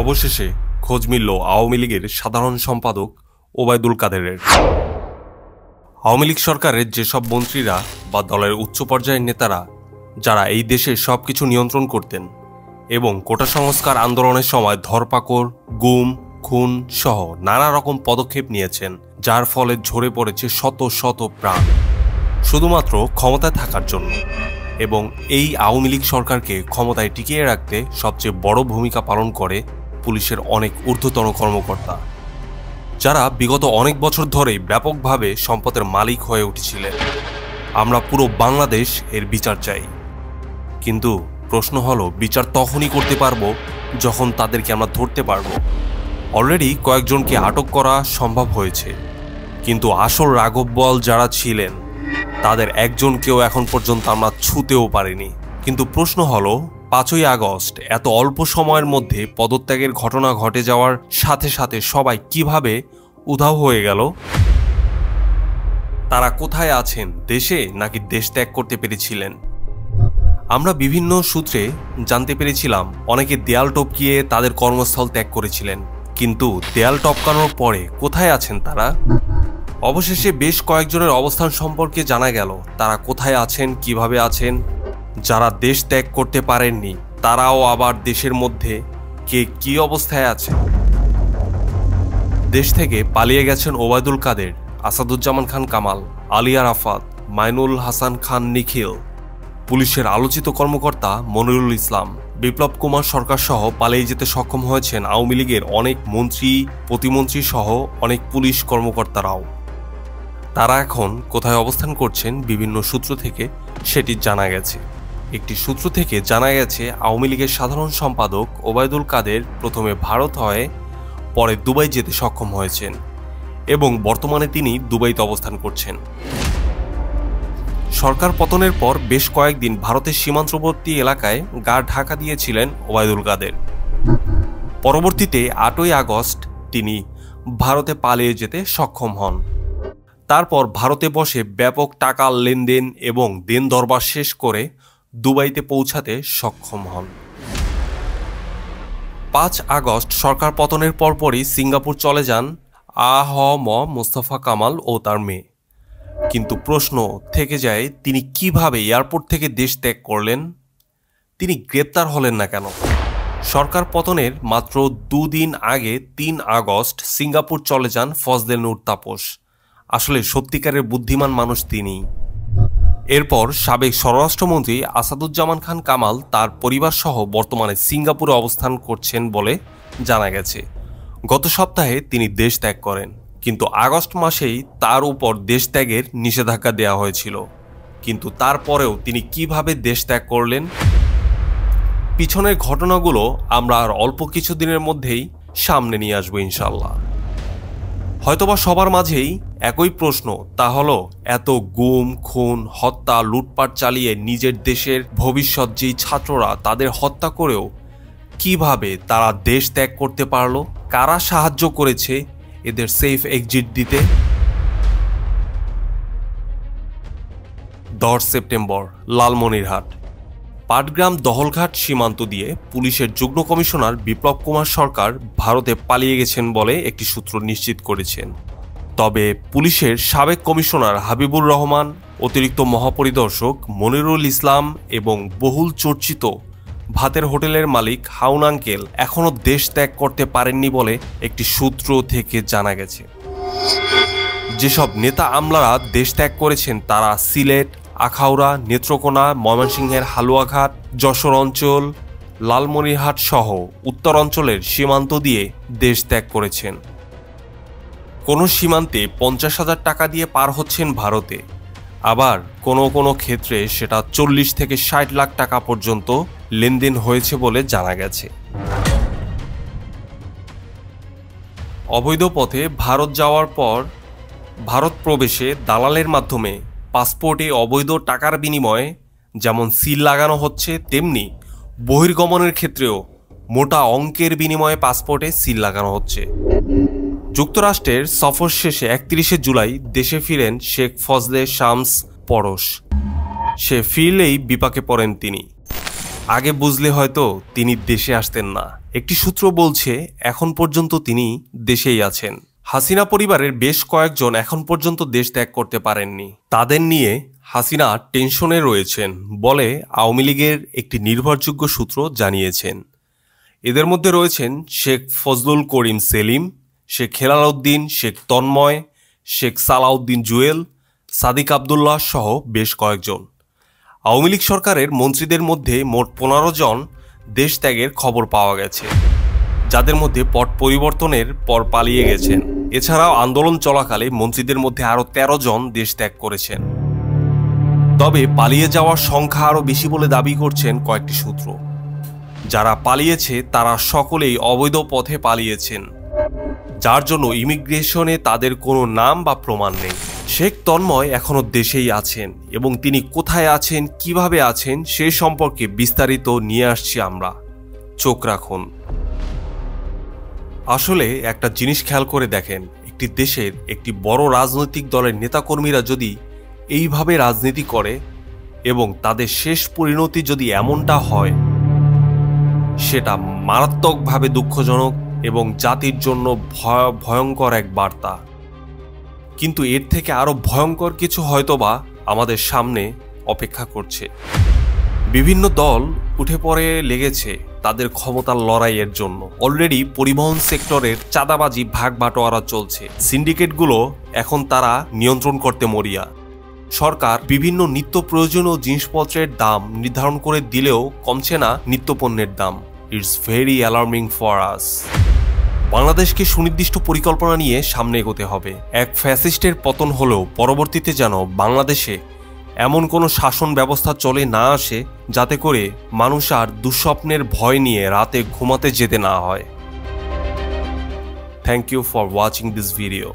অবশেষে খোঁজ মিলল আওয়ামী লীগের সাধারণ সম্পাদক ওবায়দুল কাদেরের। আওয়ামী লীগ সরকারের যেসব মন্ত্রীরা বা দলের উচ্চ পর্যায়ের নেতারা যারা এই দেশের সবকিছু নিয়ন্ত্রণ করতেন এবং কোটা সংস্কার আন্দোলনের সময় ধরপাকড়, গুম, খুন সহ নানা রকম পদক্ষেপ নিয়েছেন, যার ফলে ঝরে পড়েছে শত শত প্রাণ শুধুমাত্র ক্ষমতায় থাকার জন্য। এবং এই আওয়ামী লীগ সরকারকে ক্ষমতায় টিকিয়ে রাখতে সবচেয়ে বড় ভূমিকা পালন করে পুলিশের অনেক ঊর্ধ্বতন কর্মকর্তা, যারা বিগত অনেক বছর ধরেই ব্যাপকভাবে সম্পদের মালিক হয়ে উঠেছিলেন। আমরা পুরো বাংলাদেশ এর বিচার চাই, কিন্তু প্রশ্ন হলো বিচার তখনই করতে পারবো যখন তাদেরকে আমরা ধরতে পারবো। অলরেডি কয়েকজনকে আটক করা সম্ভব হয়েছে, কিন্তু আসল রাঘব বোয়াল যারা ছিলেন তাদের একজনকেও এখন পর্যন্ত আমরা ছুঁতেও পারিনি। কিন্তু প্রশ্ন হলো 5ই আগস্ট এত অল্প সময়ের মধ্যে পদত্যাগের ঘটনা ঘটে যাওয়ার সাথে সাথে সবাই কিভাবে উধাও হয়ে গেল? তারা কোথায় আছেন, দেশে নাকি দেশ ত্যাগ করতে পেরেছিলেন? আমরা বিভিন্ন সূত্রে জানতে পেরেছিলাম অনেকে দেয়াল টপকিয়ে তাদের কর্মস্থল ত্যাগ করেছিলেন, কিন্তু দেয়াল টপকানোর পরে কোথায় আছেন তারা? অবশেষে বেশ কয়েকজনের অবস্থান সম্পর্কে জানা গেল তারা কোথায় আছেন, কিভাবে আছেন। যারা দেশ ত্যাগ করতে পারেননি তারাও আবার দেশের মধ্যে কে কি অবস্থায় আছে। দেশ থেকে পালিয়ে গেছেন ওবায়দুল কাদের, আসাদুজ্জামান খান কামাল, আলী আরাফাত, মাইনুল হাসান খান নিখিল, পুলিশের আলোচিত কর্মকর্তা মনিরুল ইসলাম, বিপ্লব কুমার সরকার সহ পালিয়ে যেতে সক্ষম হয়েছেন আওয়ামী লীগের অনেক মন্ত্রী, প্রতিমন্ত্রী সহ অনেক পুলিশ কর্মকর্তারাও। তারা এখন কোথায় অবস্থান করছেন বিভিন্ন সূত্র থেকে সেটি জানা গেছে। একটি সূত্র থেকে জানা গেছে আওয়ামী লীগের সাধারণ সম্পাদক ওবায়দুল কাদের প্রথমে ভারত হয়ে পরে দুবাই যেতে সক্ষম হয়েছেন এবং বর্তমানে তিনি দুবাইতে অবস্থান করছেন। সরকার পতনের পর বেশ কয়েকদিন ভারতের সীমান্তবর্তী এলাকায় গা ঢাকা দিয়েছিলেন ওবায়দুল কাদের। পরবর্তীতে 8ই আগস্ট তিনি ভারতে পালিয়ে যেতে সক্ষম হন। তারপর ভারতে বসে ব্যাপক টাকা লেনদেন এবং দেন দরবার শেষ করে দুবাইতে পৌঁছাতে সক্ষম হন। 5 আগস্ট সরকার পতনের পরপরই সিঙ্গাপুর চলে যান আ.হ.ম. মোস্তফা কামাল ও তার মেয়ে। কিন্তু প্রশ্ন থেকে যায় তিনি কিভাবে এয়ারপোর্ট থেকে দেশ ত্যাগ করলেন? তিনি গ্রেপ্তার হলেন না কেন? সরকার পতনের মাত্র 2 দিন আগে 3 আগস্ট সিঙ্গাপুর চলে যান ফজলে নূর তাপস। আসলে সত্যিকারের বুদ্ধিমান মানুষ তিনি। এরপর সাবেক স্বরাষ্ট্রমন্ত্রী আসাদুজ্জামান খান কামাল তার পরিবার সহ বর্তমানে সিঙ্গাপুরে অবস্থান করছেন বলে জানা গেছে। গত সপ্তাহে তিনি দেশ ত্যাগ করেন, কিন্তু আগস্ট মাসেই তার উপর দেশ ত্যাগের নিষেধাজ্ঞা দেওয়া হয়েছিল। কিন্তু তারপরেও তিনি কিভাবে দেশ ত্যাগ করলেন? পিছনের ঘটনাগুলো আমরা আর অল্প কিছু দিনের মধ্যেই সামনে নিয়ে আসবো ইনশাল্লাহ। হয়তোবা সবার মাঝেই একই প্রশ্ন, তা হলো এত গুম, খুন, হত্যা, লুটপাট চালিয়ে নিজের দেশের ভবিষ্যৎ যেই ছাত্ররা তাদের হত্যা করেও কিভাবে তারা দেশ ত্যাগ করতে পারলো? কারা সাহায্য করেছে এদের সেফ এক্সিট দিতে? 10 সেপ্টেম্বর লালমনিরহাট পাটগ্রাম দহলঘাট সীমান্ত দিয়ে পুলিশের যুগ্ম কমিশনার বিপ্লব কুমার সরকার ভারতে পালিয়ে গেছেন বলে একটি সূত্র নিশ্চিত করেছেন। তবে পুলিশের সাবেক কমিশনার হাবিবুর রহমান, অতিরিক্ত মহাপরিদর্শক মনিরুল ইসলাম এবং বহুল চর্চিত ভাতের হোটেলের মালিক হাউন আঙ্কেল এখনও দেশ ত্যাগ করতে পারেননি বলে একটি সূত্র থেকে জানা গেছে। যেসব নেতা আমলারা দেশ ত্যাগ করেছেন তারা সিলেট, আখাউড়া, নেত্রকোনা, ময়মনসিংহের হালুয়াঘাট, যশোর অঞ্চল, লালমনিরহাট সহ উত্তর অঞ্চলের সীমান্ত দিয়ে দেশ ত্যাগ করেছেন। কোনো সীমান্তে 50,000 টাকা দিয়ে পার হচ্ছেন ভারতে, আবার কোনো ক্ষেত্রে সেটা 40 থেকে 60 লাখ টাকা পর্যন্ত লেনদেন হয়েছে বলে জানা গেছে। অবৈধ পথে ভারত যাওয়ার পর ভারত প্রবেশে দালালের মাধ্যমে পাসপোর্টে অবৈধ টাকার বিনিময়ে যেমন সিল লাগানো হচ্ছে, তেমনি বহির্গমনের ক্ষেত্রেও মোটা অঙ্কের বিনিময়ে পাসপোর্টে সিল লাগানো হচ্ছে। যুক্তরাষ্ট্রের সফর শেষে 31 জুলাই দেশে ফিরেন শেখ ফজলে শামস পরশ। সে ফিরলেই বিপাকে পড়েন তিনি। আগে বুঝলে হয়তো তিনি দেশে আসতেন না, একটি সূত্র বলছে এখন পর্যন্ত তিনি দেশেই আছেন। হাসিনা পরিবারের বেশ কয়েকজন এখন পর্যন্ত দেশ ত্যাগ করতে পারেননি। তাদের নিয়ে হাসিনা টেনশনে রয়েছেন বলে আওয়ামী লীগের একটি নির্ভরযোগ্য সূত্র জানিয়েছেন। এদের মধ্যে রয়েছেন শেখ ফজলুল করিম সেলিম, শেখ হেলাল উদ্দিন, শেখ তন্ময়, শেখ সালাউদ্দিন জুয়েল, সাদিক আবদুল্লাহ সহ বেশ কয়েকজন। আওয়ামী লীগ সরকারের মন্ত্রীদের মধ্যে মোট 15 জন দেশ ত্যাগের খবর পাওয়া গেছে, যাদের মধ্যে পট পরিবর্তনের পর পালিয়ে গেছেন। এছাড়াও আন্দোলন চলাকালে মন্ত্রীদের মধ্যে আরও 13 জন দেশ ত্যাগ করেছেন। তবে পালিয়ে যাওয়ার সংখ্যা আরও বেশি বলে দাবি করছেন কয়েকটি সূত্র। যারা পালিয়েছে তারা সকলেই অবৈধ পথে পালিয়েছেন, যার জন্য ইমিগ্রেশনে তাদের কোনো নাম বা প্রমাণ নেই। শেখ তন্ময় এখনও দেশেই আছেন এবং তিনি কোথায় আছেন, কিভাবে আছেন সে সম্পর্কে বিস্তারিত নিয়ে আসছি আমরা। চোখ রাখুন। আসলে একটা জিনিস খেয়াল করে দেখেন, একটি দেশের একটি বড় রাজনৈতিক দলের নেতাকর্মীরা যদি এইভাবে রাজনীতি করে এবং তাদের শেষ পরিণতি যদি এমনটা হয়, সেটা মারাত্মকভাবে দুঃখজনক এবং জাতির জন্য ভয়ঙ্কর এক বার্তা। কিন্তু এর থেকে আরো ভয়ঙ্কর কিছু হয়তোবা আমাদের সামনে অপেক্ষা করছে। বিভিন্ন দল উঠে পড়ে লেগেছে তাদের ক্ষমতার লড়াইয়ের জন্য। অলরেডি পরিবহন সেক্টরের চাঁদাবাজি ভাগ বাটোয়ারা চলছে। সিন্ডিকেটগুলো এখন তারা নিয়ন্ত্রণ করতে মরিয়া। সরকার বিভিন্ন নিত্য প্রয়োজনীয় জিনিসপত্রের দাম নির্ধারণ করে দিলেও কমছে না নিত্যপণ্যের দাম। It's very alarming for us. বাংলাদেশকে সুনির্দিষ্ট পরিকল্পনা নিয়ে সামনে এগোতে হবে। এক ফ্যাসিস্টের পতন হলেও পরবর্তীতে যেন বাংলাদেশে এমন কোনো শাসন ব্যবস্থা চলে না আসে যাতে করে মানুষ আর দুঃস্বপ্নের ভয় নিয়ে রাতে ঘুমাতে যেতে না হয়। Thank you for watching this video.